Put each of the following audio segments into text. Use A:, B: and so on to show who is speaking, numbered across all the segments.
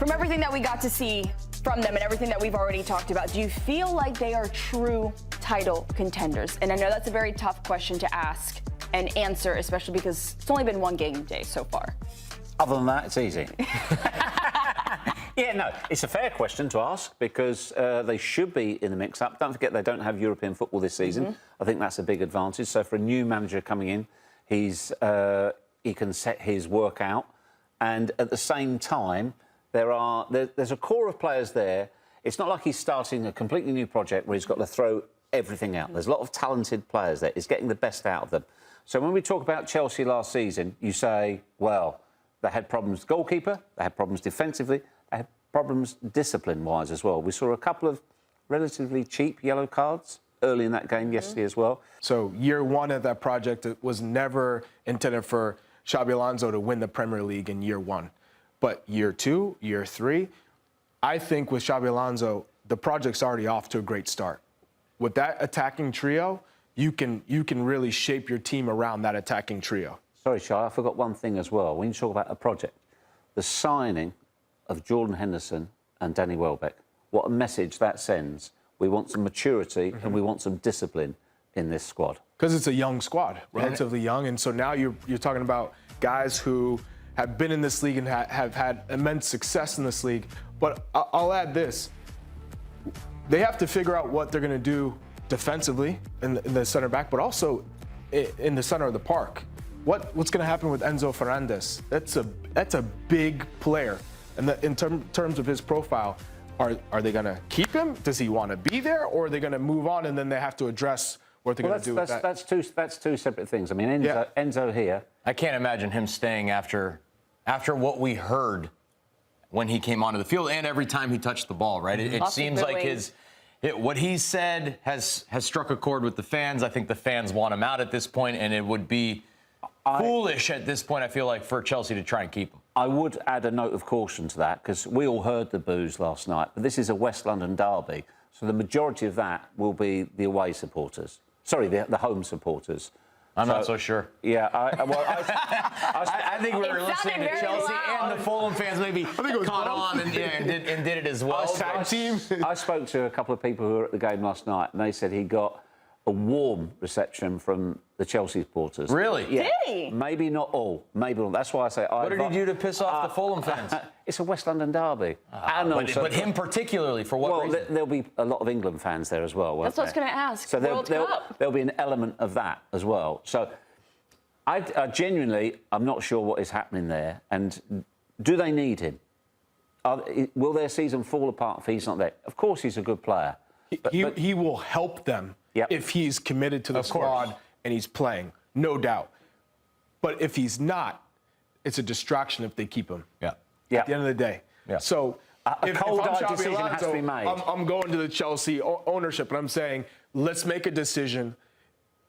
A: From everything that we got to see from them and everything that we've already talked about, do you feel like they are true title contenders? And I know that's a very tough question to ask and answer, especially because it's only been one game day so far.
B: Other than that, it's easy. Yeah, no, it's a fair question to ask because they should be in the mix-up. Don't forget they don't have European football this season. I think that's a big advantage. So for a new manager coming in, he can set his work out. And at the same time, there's a core of players there. It's not like he's starting a completely new project where he's got to throw everything out. There's a lot of talented players there. He's getting the best out of them. So when we talk about Chelsea last season, you say, well, they had problems goalkeeper, they had problems defensively, they had problems discipline-wise as well. We saw a couple of relatively cheap yellow cards early in that game yesterday as well.
C: So year one of that project, it was never intended for Xabi Alonso to win the Premier League in year one. But year two, year three, I think with Xabi Alonso, the project's already off to a great start. With that attacking trio, you can really shape your team around that attacking trio.
B: Sorry, Shai, I forgot one thing as well. When you talk about a project, the signing of Jordan Henderson and Danny Welbeck, what a message that sends. We want some maturity and we want some discipline in this squad.
C: Because it's a young squad, relatively young. And so now you're talking about guys who have been in this league and have had immense success in this league. But I'll add this. They have to figure out what they're going to do defensively in the center back, but also in the center of the park. What's going to happen with Enzo Fernandez? That's a big player. And in terms of his profile, are they going to keep him? Does he want to be there? Or are they going to move on and then they have to address what they're going to do with that?
B: That's two separate things. I mean, Enzo here.
D: I can't imagine him staying after what we heard when he came onto the field and every time he touched the ball, right? It seems like what he said has struck a chord with the fans. I think the fans want him out at this point, and it would be foolish at this point, I feel like, for Chelsea to try and keep him.
B: I would add a note of caution to that because we all heard the boos last night, but this is a West London derby, so the majority of that will be the away supporters. Sorry, the home supporters.
D: I'm not so sure.
B: Yeah,
D: I think we were listening to Chelsea and the Fulham fans maybe caught on and did it as well.
B: I spoke to a couple of people who were at the game last night, and they said he got a warm reception from the Chelsea supporters.
D: Really?
B: Yeah.
A: Did he?
B: Maybe not all. Maybe not. That's why I say...
D: What did he do to piss off the Fulham fans?
B: It's a West London derby.
D: But him particularly, for what reason?
B: There'll be a lot of England fans there as well, won't
A: That's what I was going to ask.
B: So
A: Cup.
B: there'll be an element of that as well. So I genuinely, I'm not sure what is happening there. And do they need him? Will their season fall apart if he's not there? Of course he's a good player.
C: He will help them if he's committed to the squad and he's playing, no doubt. But if he's not, it's a distraction if they keep him.
B: Yeah.
C: At the end of the day.
B: Yeah.
C: So
B: if I'm Xabi decision Alonso, has to be made.
C: I'm going to the Chelsea ownership and I'm saying, let's make a decision.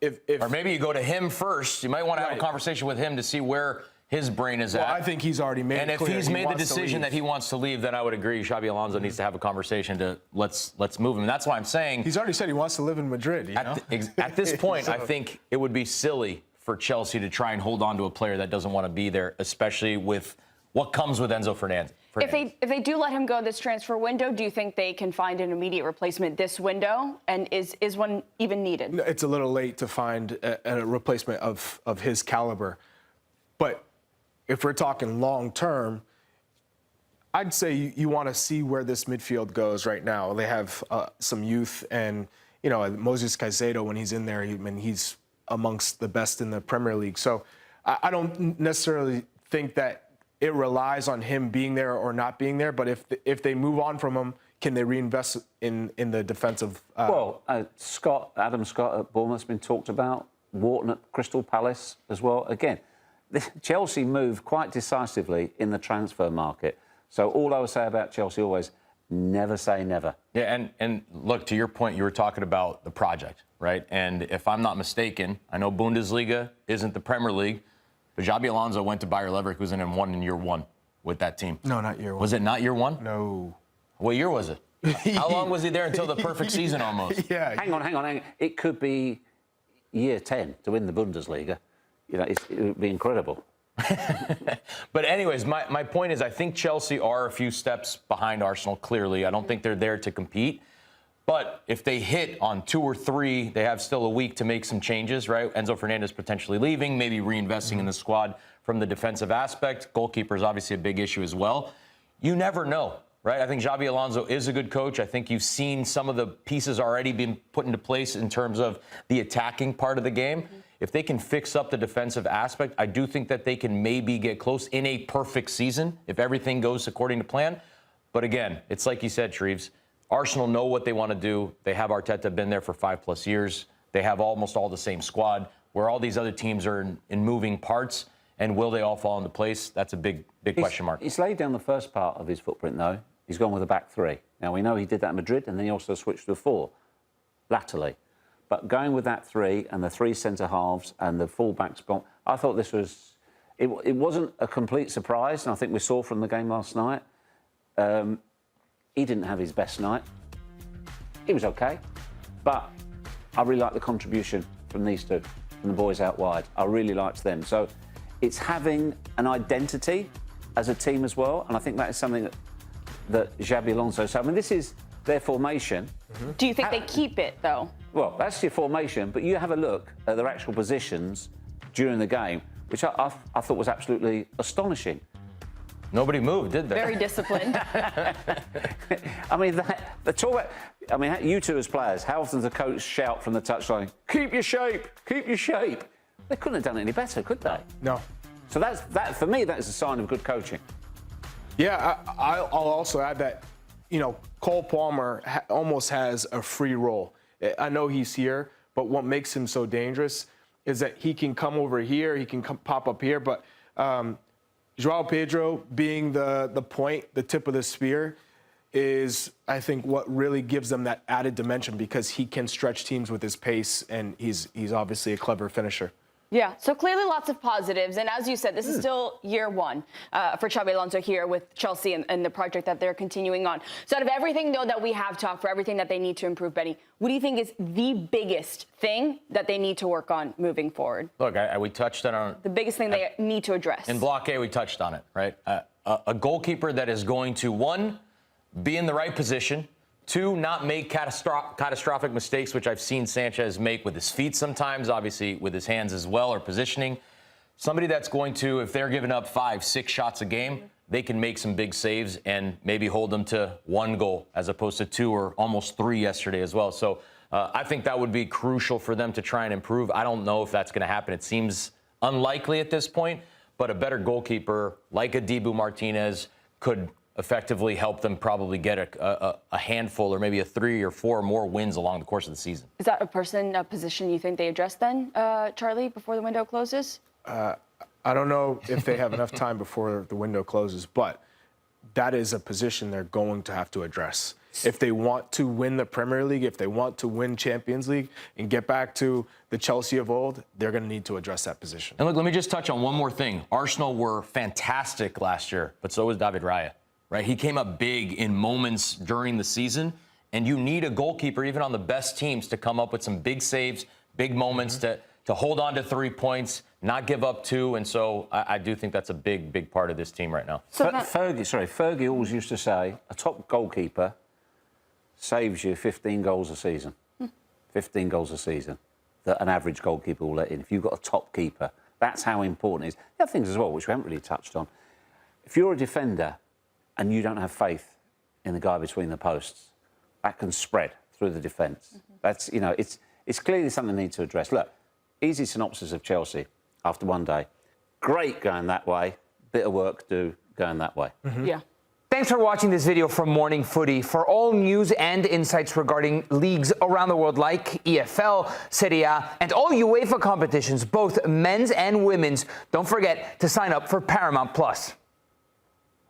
D: Or maybe you go to him first. You might want to have a conversation with him to see where his brain is at.
C: I think he's already made it clear.
D: And if he's made the decision that he wants to leave, then I would agree Xabi Alonso needs to have a conversation to let's move him. And that's why I'm saying...
C: He's already said he wants to live in Madrid, you know?
D: At this point, I think it would be silly for Chelsea to try and hold on to a player that doesn't want to be there, especially with what comes with Enzo Fernandez.
A: If they do let him go this transfer window, do you think they can find an immediate replacement this window? And is one even needed?
C: No, it's a little late to find a replacement of his caliber. But if we're talking long term, I'd say you want to see where this midfield goes right now. They have some youth, and Moses Caicedo, when he's in there, he's amongst the best in the Premier League. So I don't necessarily think that it relies on him being there or not being there. But if they move on from him, can they reinvest in the defensive?
B: Adam Scott at Bournemouth's been talked about. Wharton at Crystal Palace as well. Again, Chelsea move quite decisively in the transfer market. So all I would say about Chelsea always, never say never.
D: Yeah, and look, to your point, you were talking about the project, right? And if I'm not mistaken, I know Bundesliga isn't the Premier League, but Xabi Alonso went to Bayer Leverkusen and won in year one with that team.
C: No, not year one.
D: Was it not year one?
C: No.
D: What year was it? How long was he there until the perfect season almost?
C: Yeah.
B: Hang on. It could be year 10 to win the Bundesliga. It would be incredible.
D: But anyways, my point is I think Chelsea are a few steps behind Arsenal, clearly. I don't think they're there to compete. But if they hit on 2 or 3, they have still a week to make some changes, right? Enzo Fernandez potentially leaving, maybe reinvesting in the squad from the defensive aspect. Goalkeeper is obviously a big issue as well. You never know, right? I think Xabi Alonso is a good coach. I think you've seen some of the pieces already being put into place in terms of the attacking part of the game. If they can fix up the defensive aspect, I do think that they can maybe get close in a perfect season if everything goes according to plan. But again, it's like you said, Shreeves, Arsenal know what they want to do. They have Arteta been there for 5+ years. They have almost all the same squad, where all these other teams are in moving parts. And will they all fall into place? That's a big question mark.
B: He's laid down the first part of his footprint, though. He's gone with a back 3. Now, we know he did that in Madrid, and then he also switched to a 4 latterly. But going with that 3 and the 3 centre-halves and the full-back spot, I thought this was... It wasn't a complete surprise, and I think we saw from the game last night. He didn't have his best night. He was OK. But I really like the contribution from these two, from the boys out wide. I really liked them. So it's having an identity as a team as well, and I think that is something that Xabi Alonso said. I mean, this is their formation.
A: Do you think they keep it, though?
B: Well, that's your formation, but you have a look at their actual positions during the game, which I thought was absolutely astonishing.
D: Nobody moved, did they?
A: Very disciplined.
B: I mean, you two as players, how often does the coach shout from the touchline, keep your shape, keep your shape? They couldn't have done it any better, could they?
C: No.
B: So that for me, that is a sign of good coaching.
C: Yeah, I'll also add that, Cole Palmer almost has a free role. I know he's here, but what makes him so dangerous is that he can come over here, he can pop up here, but Joao Pedro being the point, the tip of the spear, is, I think, what really gives them that added dimension because he can stretch teams with his pace, and he's obviously a clever finisher.
A: Yeah, so clearly lots of positives. And as you said, this is still year 1 for Xabi Alonso here with Chelsea and the project that they're continuing on. So out of everything, though, that we have talked for, everything that they need to improve, Benny, what do you think is the biggest thing that they need to work on moving forward?
D: Look, we touched on
A: the biggest thing they need to address.
D: In Block A, we touched on it, right? A goalkeeper that is going to, 1, be in the right position, 2, not make catastrophic mistakes, which I've seen Sanchez make with his feet sometimes, obviously with his hands as well, or positioning. Somebody that's going to, if they're giving up 5, 6 shots a game, they can make some big saves and maybe hold them to 1 goal as opposed to 2 or almost 3 yesterday as well. So I think that would be crucial for them to try and improve. I don't know if that's going to happen. It seems unlikely at this point, but a better goalkeeper like a Dibu Martinez could effectively help them probably get a handful or maybe a 3 or 4 more wins along the course of the season.
A: Is that a position you think they address then, Charlie, before the window closes?
C: I don't know if they have enough time before the window closes, but that is a position they're going to have to address. If they want to win the Premier League, if they want to win Champions League and get back to the Chelsea of old, they're going to need to address that position.
D: And look, let me just touch on one more thing. Arsenal were fantastic last year, but so was David Raya. Right, he came up big in moments during the season, and you need a goalkeeper, even on the best teams, to come up with some big saves, big moments to hold on to 3 points, not give up 2, and so I do think that's a big part of this team right now.
A: So
B: Fergie always used to say a top goalkeeper saves you 15 goals a season. 15 goals a season that an average goalkeeper will let in. If you've got a top keeper, that's how important it is. The other things as well, which we haven't really touched on, if you're a defender and you don't have faith in the guy between the posts, that can spread through the defence. That's, it's clearly something they need to address. Look, easy synopsis of Chelsea after one day. Great going that way, bit of work do going that way.
A: Yeah.
E: Thanks for watching this video from Morning Footy. For all news and insights regarding leagues around the world like EFL, Serie A, and all UEFA competitions, both men's and women's, don't forget to sign up for Paramount+.